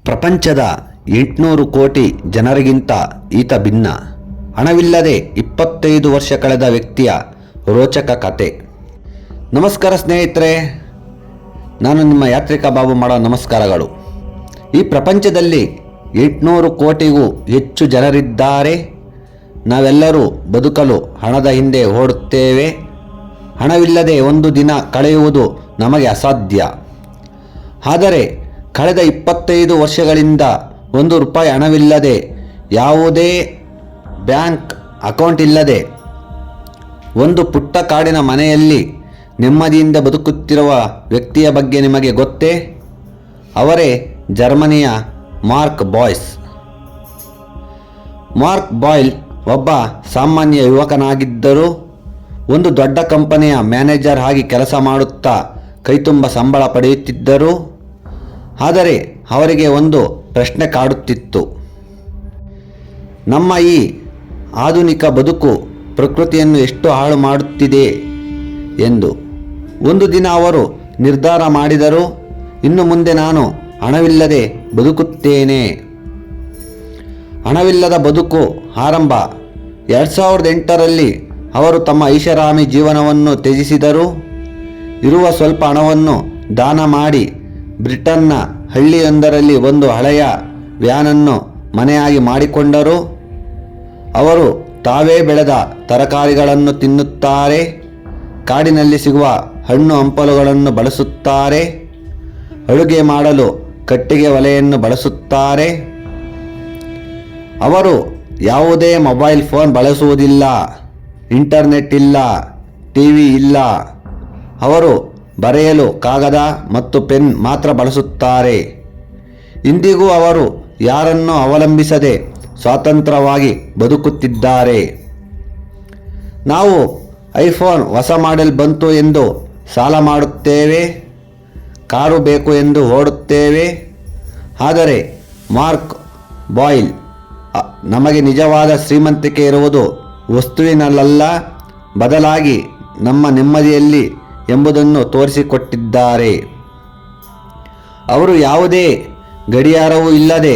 ಪ್ರಪಂಚದ 800 ಕೋಟಿ ಜನರಿಗಿಂತ ಈತ ಭಿನ್ನ. ಹಣವಿಲ್ಲದೆ 25 ವರ್ಷ ಕಳೆದ ವ್ಯಕ್ತಿಯ ರೋಚಕ ಕತೆ. ನಮಸ್ಕಾರ ಸ್ನೇಹಿತರೆ, ನಾನು ನಿಮ್ಮ ಯಾತ್ರಿಕ ಬಾಬು ಮಾಡೋ ನಮಸ್ಕಾರಗಳು. ಈ ಪ್ರಪಂಚದಲ್ಲಿ 800 ಕೋಟಿಗೂ ಹೆಚ್ಚು ಜನರಿದ್ದಾರೆ. ನಾವೆಲ್ಲರೂ ಬದುಕಲು ಹಣದ ಹಿಂದೆ ಓಡುತ್ತೇವೆ. ಹಣವಿಲ್ಲದೆ ಒಂದು ದಿನ ಕಳೆಯುವುದು ನಮಗೆ ಅಸಾಧ್ಯ. ಆದರೆ ಕಳೆದ 25 ವರ್ಷಗಳಿಂದ ₹1 ಹಣವಿಲ್ಲದೆ, ಯಾವುದೇ ಬ್ಯಾಂಕ್ ಅಕೌಂಟ್ ಇಲ್ಲದೆ, ಒಂದು ಪುಟ್ಟ ಕಾಡಿನ ಮನೆಯಲ್ಲಿ ನೆಮ್ಮದಿಯಿಂದ ಬದುಕುತ್ತಿರುವ ವ್ಯಕ್ತಿಯ ಬಗ್ಗೆ ನಿಮಗೆ ಗೊತ್ತೇ? ಅವರೇ ಜರ್ಮನಿಯ ಮಾರ್ಕ್ ಬಾಯ್ಸ್. ಮಾರ್ಕ್ ಬಾಯ್ಲ್ ಒಬ್ಬ ಸಾಮಾನ್ಯ ಯುವಕನಾಗಿದ್ದರು. ಒಂದು ದೊಡ್ಡ ಕಂಪನಿಯ ಮ್ಯಾನೇಜರ್ ಆಗಿ ಕೆಲಸ ಮಾಡುತ್ತಾ ಕೈತುಂಬ ಸಂಬಳ ಪಡೆಯುತ್ತಿದ್ದರು. ಆದರೆ ಅವರಿಗೆ ಒಂದು ಪ್ರಶ್ನೆ ಕಾಡುತ್ತಿತ್ತು. ನಮ್ಮ ಈ ಆಧುನಿಕ ಬದುಕು ಪ್ರಕೃತಿಯನ್ನು ಎಷ್ಟು ಹಾಳು ಮಾಡುತ್ತಿದೆ ಎಂದು. ಒಂದು ದಿನ ಅವರು ನಿರ್ಧಾರ ಮಾಡಿದರು, ಇನ್ನು ಮುಂದೆ ನಾನು ಹಣವಿಲ್ಲದೆ ಬದುಕುತ್ತೇನೆ. ಹಣವಿಲ್ಲದ ಬದುಕು ಆರಂಭ. 2008ರಲ್ಲಿ ಅವರು ತಮ್ಮ ಐಷಾರಾಮಿ ಜೀವನವನ್ನು ತ್ಯಜಿಸಿದರು. ಇರುವ ಸ್ವಲ್ಪ ಹಣವನ್ನು ದಾನ ಮಾಡಿ ಬ್ರಿಟನ್ನ ಹಳ್ಳಿಯೊಂದರಲ್ಲಿ ಒಂದು ಹಳೆಯ ವ್ಯಾನನ್ನು ಮನೆಯಾಗಿ ಮಾಡಿಕೊಂಡರು. ಅವರು ತಾವೇ ಬೆಳೆದ ತರಕಾರಿಗಳನ್ನು ತಿನ್ನುತ್ತಾರೆ, ಕಾಡಿನಲ್ಲಿ ಸಿಗುವ ಹಣ್ಣು ಹಂಪಲುಗಳನ್ನು ಬಳಸುತ್ತಾರೆ, ಅಡುಗೆ ಮಾಡಲು ಕಟ್ಟಿಗೆ ಒಲೆಯನ್ನು ಬಳಸುತ್ತಾರೆ. ಅವರು ಯಾವುದೇ ಮೊಬೈಲ್ ಫೋನ್ ಬಳಸುವುದಿಲ್ಲ, ಇಂಟರ್ನೆಟ್ ಇಲ್ಲ, ಟಿವಿ ಇಲ್ಲ. ಅವರು ಬರೆಯಲು ಕಾಗದ ಮತ್ತು ಪೆನ್ ಮಾತ್ರ ಬಳಸುತ್ತಾರೆ. ಇಂದಿಗೂ ಅವರು ಯಾರನ್ನೂ ಅವಲಂಬಿಸದೆ ಸ್ವತಂತ್ರವಾಗಿ ಬದುಕುತ್ತಿದ್ದಾರೆ. ನಾವು ಐಫೋನ್ ಹೊಸ ಮಾಡೆಲ್ ಬಂತು ಎಂದು ಸಾಲ ಮಾಡುತ್ತೇವೆ, ಕಾರು ಬೇಕು ಎಂದು ಓಡುತ್ತೇವೆ. ಆದರೆ ಮಾರ್ಕ್ ಬಾಯ್ಲ್ ನಮಗೆ ನಿಜವಾದ ಶ್ರೀಮಂತಿಕೆ ಇರುವುದು ವಸ್ತುವಿನಲ್ಲ, ಬದಲಾಗಿ ನಮ್ಮ ನೆಮ್ಮದಿಯಲ್ಲಿ ಎಂಬುದನ್ನು ತೋರಿಸಿಕೊಟ್ಟಿದ್ದಾರೆ. ಅವರು ಯಾವುದೇ ಗಡಿಯಾರವೂ ಇಲ್ಲದೆ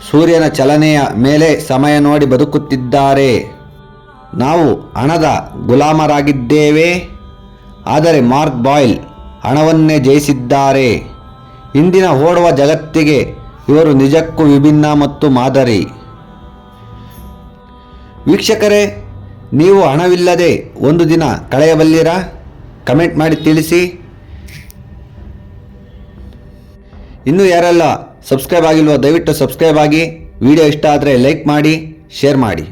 ಸೂರ್ಯನ ಚಲನೆಯ ಮೇಲೆ ಸಮಯ ನೋಡಿ ಬದುಕುತ್ತಿದ್ದಾರೆ. ನಾವು ಹಣದ ಗುಲಾಮರಾಗಿದ್ದೇವೆ, ಆದರೆ ಮಾರ್ಕ್ ಬಾಯ್ಲ್ ಹಣವನ್ನೇ ಜಯಿಸಿದ್ದಾರೆ. ಇಂದಿನ ಓಡುವ ಜಗತ್ತಿಗೆ ಇವರು ನಿಜಕ್ಕೂ ವಿಭಿನ್ನ ಮತ್ತು ಮಾದರಿ. ವೀಕ್ಷಕರೇ, ನೀವು ಹಣವಿಲ್ಲದೆ ಒಂದು ದಿನ ಕಳೆಯಬಲ್ಲಿರಾ? ಕಮೆಂಟ್ ಮಾಡಿ ತಿಳಿಸಿ. ಇನ್ನೂ ಯಾರೆಲ್ಲ ಸಬ್ಸ್ಕ್ರೈಬ್ ಆಗಿಲ್ವೋ ದಯವಿಟ್ಟು ಸಬ್ಸ್ಕ್ರೈಬ್ ಆಗಿ. ವಿಡಿಯೋ ಇಷ್ಟ ಆದರೆ ಲೈಕ್ ಮಾಡಿ, ಶೇರ್ ಮಾಡಿ.